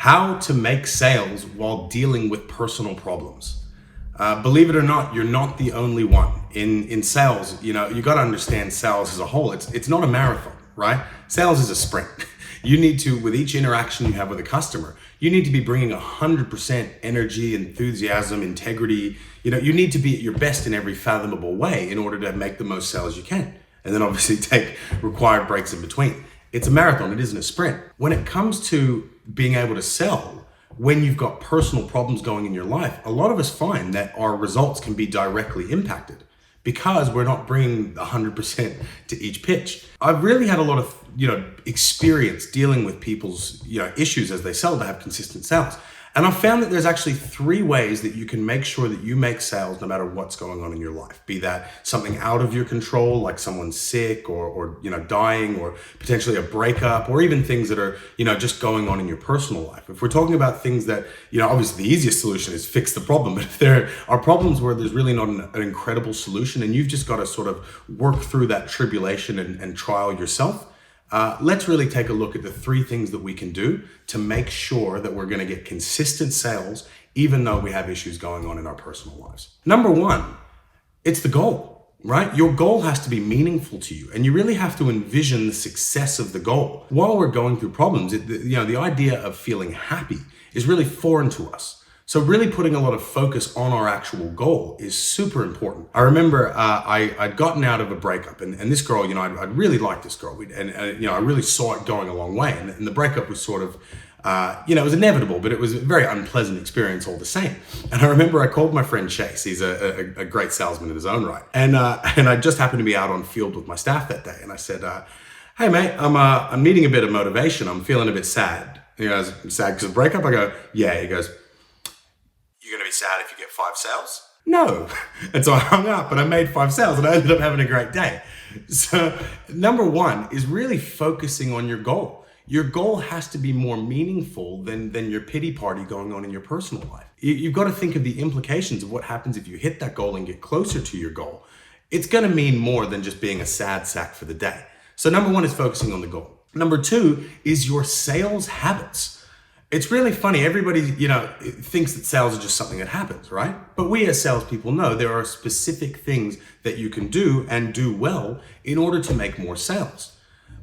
How to make sales while dealing with personal problems. Believe it or not, you're not the only one. In sales, you got to understand sales as a whole. It's not a marathon, right? Sales is a sprint. You need to, with each interaction you have with a customer, you need to be bringing 100% energy, enthusiasm, integrity. You need to be at your best in every fathomable way in order to make the most sales you can. And then obviously take required breaks in between. It's a marathon, it isn't a sprint. When it comes to being able to sell, when you've got personal problems going in your life, a lot of us find that our results can be directly impacted because we're not bringing 100% to each pitch. I've really had a lot of, experience dealing with people's, issues as they sell to have consistent sales. And I've found that there's actually 3 ways that you can make sure that you make sales no matter what's going on in your life. Be that something out of your control, like someone's sick or dying, or potentially a breakup, or even things that are, just going on in your personal life. If we're talking about things that, obviously the easiest solution is fix the problem. But if there are problems where there's really not an incredible solution and you've just got to sort of work through that tribulation and trial yourself, let's really take a look at the 3 things that we can do to make sure that we're going to get consistent sales, even though we have issues going on in our personal lives. Number 1, it's the goal, right? Your goal has to be meaningful to you, and you really have to envision the success of the goal. While we're going through problems, the idea of feeling happy is really foreign to us. So really putting a lot of focus on our actual goal is super important. I remember I'd gotten out of a breakup, and this girl, I really liked this girl, and I really saw it going a long way. And the breakup was sort of, it was inevitable, but it was a very unpleasant experience all the same. And I remember I called my friend Chase. He's a great salesman in his own right. And I just happened to be out on field with my staff that day. And I said, hey mate, I'm needing a bit of motivation. I'm feeling a bit sad. He goes, sad because of the breakup? I go, yeah. He goes, you're going to be sad if you get 5 sales? No. And so I hung up, but I made 5 sales and I ended up having a great day. So number 1 is really focusing on your goal. Your goal has to be more meaningful than your pity party going on in your personal life. You've got to think of the implications of what happens if you hit that goal and get closer to your goal. It's going to mean more than just being a sad sack for the day. So number 1 is focusing on the goal. Number 2 is your sales habits. It's really funny. Everybody, thinks that sales are just something that happens, right? But we as salespeople know there are specific things that you can do and do well in order to make more sales.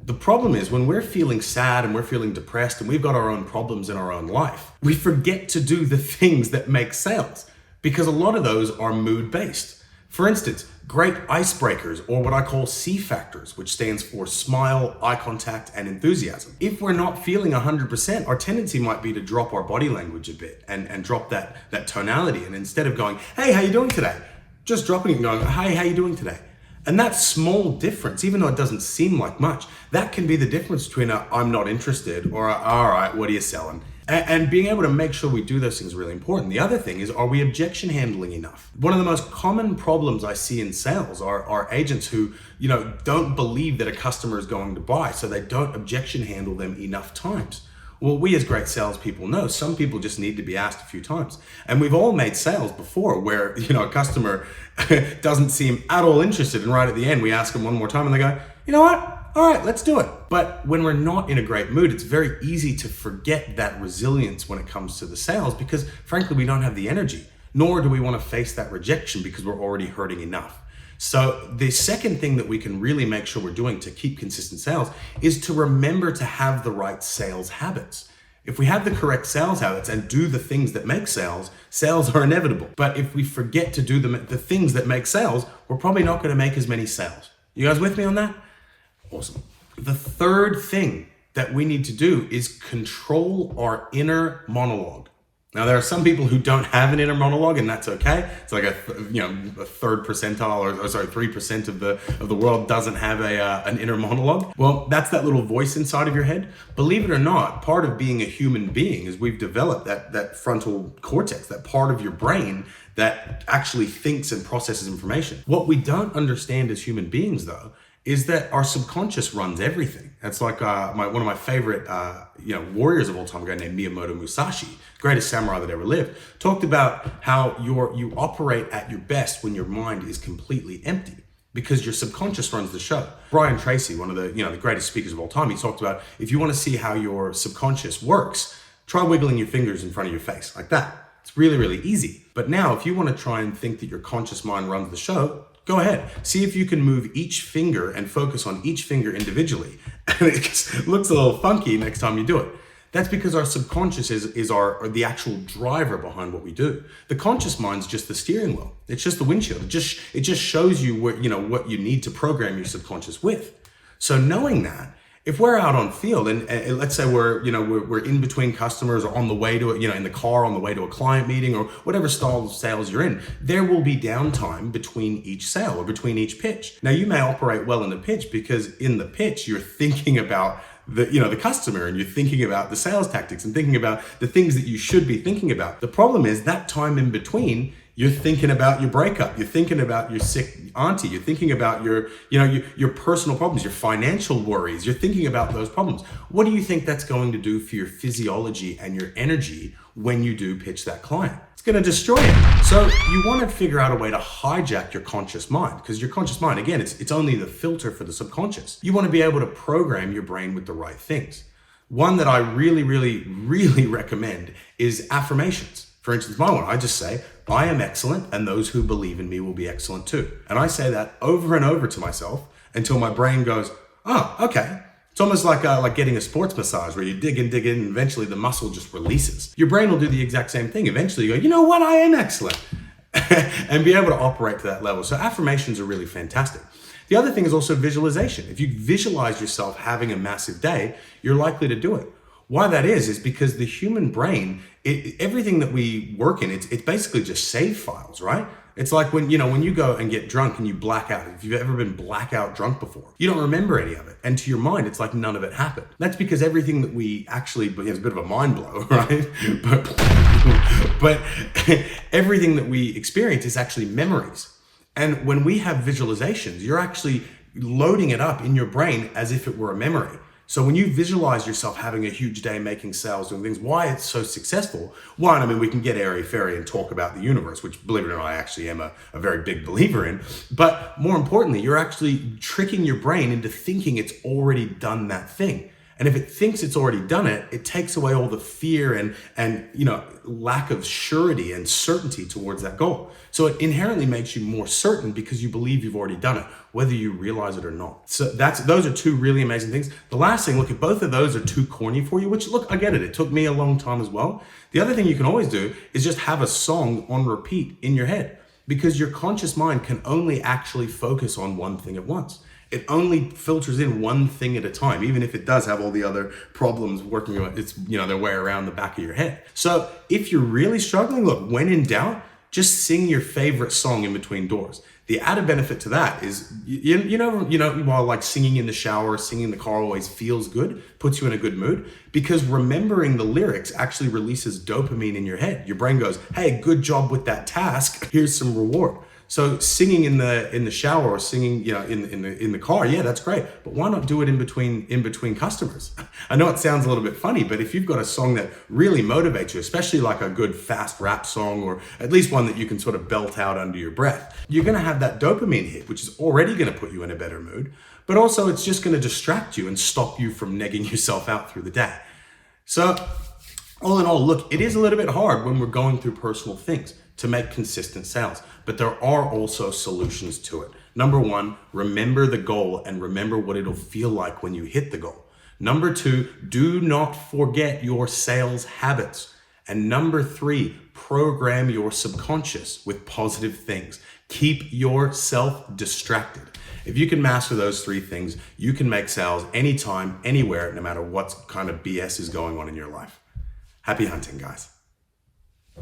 The problem is when we're feeling sad and we're feeling depressed and we've got our own problems in our own life, we forget to do the things that make sales because a lot of those are mood-based. For instance, great icebreakers, or what I call C factors, which stands for smile, eye contact, and enthusiasm. If we're not feeling 100%, our tendency might be to drop our body language a bit and drop that tonality. And instead of going, hey, how you doing today? Just dropping it and going, hey, how you doing today? And that small difference, even though it doesn't seem like much, that can be the difference between a I'm not interested or a, all right, what are you selling? And being able to make sure we do those things is really important. The other thing is, are we objection handling enough? One of the most common problems I see in sales are agents who, don't believe that a customer is going to buy, so they don't objection handle them enough times. Well, we as great salespeople know some people just need to be asked a few times. And we've all made sales before where, a customer doesn't seem at all interested, and right at the end, we ask them one more time and they go, you know what? All right, let's do it. But when we're not in a great mood, it's very easy to forget that resilience when it comes to the sales because frankly, we don't have the energy, nor do we want to face that rejection because we're already hurting enough. So the second thing that we can really make sure we're doing to keep consistent sales is to remember to have the right sales habits. If we have the correct sales habits and do the things that make sales, sales are inevitable. But if we forget to do the things that make sales, we're probably not going to make as many sales. You guys with me on that? Awesome. The third thing that we need to do is control our inner monologue. Now, there are some people who don't have an inner monologue, and that's okay. It's like a third percentile, or 3% of the world doesn't have an inner monologue. Well, that's that little voice inside of your head. Believe it or not, part of being a human being is we've developed that frontal cortex, that part of your brain that actually thinks and processes information. What we don't understand as human beings, though, is that our subconscious runs everything. It's like one of my favorite warriors of all time, a guy named Miyamoto Musashi, greatest samurai that ever lived, talked about how you operate at your best when your mind is completely empty because your subconscious runs the show. Brian Tracy, one of the greatest speakers of all time, he talked about if you want to see how your subconscious works, Try wiggling your fingers in front of your face like that. It's really, really easy. But now if you want to try and think that your conscious mind runs the show, go ahead. See if you can move each finger and focus on each finger individually. And it looks a little funky next time you do it. That's because our subconscious is the actual driver behind what we do. The conscious mind's just the steering wheel. It's just the windshield. It just shows you what you need to program your subconscious with. So knowing that, if we're out on field and let's say we're in between customers or on the way to in the car on the way to a client meeting or whatever style of sales you're in, there will be downtime between each sale or between each pitch. Now you may operate well in the pitch because in the pitch you're thinking about the customer and you're thinking about the sales tactics and thinking about the things that you should be thinking about. The problem is that time in between, you're thinking about your breakup, you're thinking about your sick auntie, you're thinking about your personal problems, your financial worries, you're thinking about those problems. What do you think that's going to do for your physiology and your energy when you do pitch that client? It's going to destroy it. So you want to figure out a way to hijack your conscious mind, because your conscious mind, again, it's only the filter for the subconscious. You want to be able to program your brain with the right things. One that I really, really, really recommend is affirmations. For instance, my one, I just say, I am excellent and those who believe in me will be excellent too. And I say that over and over to myself until my brain goes, oh, okay. It's almost like getting a sports massage where you dig in, and eventually the muscle just releases. Your brain will do the exact same thing. Eventually you go, you know what, I am excellent. And be able to operate to that level. So affirmations are really fantastic. The other thing is also visualization. If you visualize yourself having a massive day, you're likely to do it. Why that is because the human brain, everything that we work in, it's basically just save files, right? It's like when you go and get drunk and you black out. If you've ever been blackout drunk before, you don't remember any of it. And to your mind, it's like none of it happened. That's because everything that we actually, it's a bit of a mind blow, right? But everything that we experience is actually memories. And when we have visualizations, you're actually loading it up in your brain as if it were a memory. So when you visualize yourself having a huge day, making sales, doing things, why it's so successful, one, we can get airy-fairy and talk about the universe, which, believe it or not, I actually am a very big believer in. But more importantly, you're actually tricking your brain into thinking it's already done that thing. And if it thinks it's already done it, it takes away all the fear and lack of surety and certainty towards that goal. So it inherently makes you more certain because you believe you've already done it, whether you realize it or not. So those are two really amazing things. The last thing, look, if both of those are too corny for you, which, look, I get it. It took me a long time as well. The other thing you can always do is just have a song on repeat in your head, because your conscious mind can only actually focus on one thing at once. It only filters in one thing at a time, even if it does have all the other problems working their way around the back of your head. So if you're really struggling, look, when in doubt, just sing your favorite song in between doors. The added benefit to that is, while like singing in the shower, singing in the car always feels good, puts you in a good mood, because remembering the lyrics actually releases dopamine in your head. Your brain goes, hey, good job with that task. Here's some reward. So singing in the shower or singing in the car, yeah, that's great. But why not do it in between customers? I know it sounds a little bit funny, but if you've got a song that really motivates you, especially like a good fast rap song, or at least one that you can sort of belt out under your breath, you're going to have that dopamine hit, which is already going to put you in a better mood. But also it's just going to distract you and stop you from negging yourself out through the day. So all in all, look, it is a little bit hard when we're going through personal things to make consistent sales, but there are also solutions to it. Number one, remember the goal and remember what it'll feel like when you hit the goal. Number two, do not forget your sales habits. And number three, program your subconscious with positive things. Keep yourself distracted. If you can master those three things, you can make sales anytime, anywhere, no matter what kind of BS is going on in your life. Happy hunting, guys.